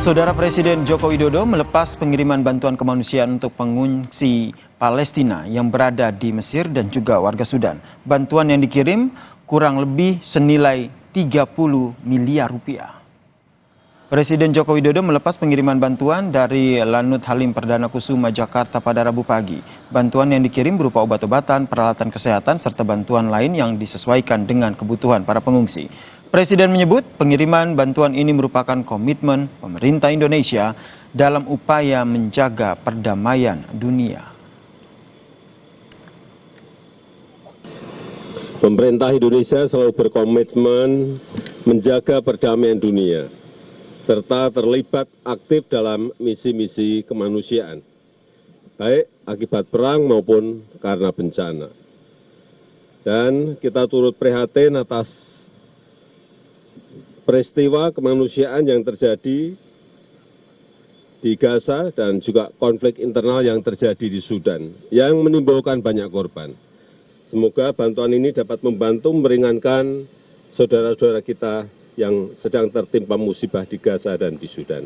Saudara Presiden Joko Widodo melepas pengiriman bantuan kemanusiaan untuk pengungsi Palestina yang berada di Mesir dan juga warga Sudan. Bantuan yang dikirim kurang lebih senilai 30 miliar rupiah. Presiden Joko Widodo melepas pengiriman bantuan dari Lanut Halim Perdana Kusuma, Jakarta pada Rabu pagi. Bantuan yang dikirim berupa obat-obatan, peralatan kesehatan, serta bantuan lain yang disesuaikan dengan kebutuhan para pengungsi. Presiden menyebut pengiriman bantuan ini merupakan komitmen pemerintah Indonesia dalam upaya menjaga perdamaian dunia. Pemerintah Indonesia selalu berkomitmen menjaga perdamaian dunia, serta terlibat aktif dalam misi-misi kemanusiaan, baik akibat perang maupun karena bencana. Dan kita turut prihatin atas peristiwa kemanusiaan yang terjadi di Gaza dan juga konflik internal yang terjadi di Sudan, yang menimbulkan banyak korban. Semoga bantuan ini dapat membantu meringankan saudara-saudara kita yang sedang tertimpa musibah di Gaza dan di Sudan.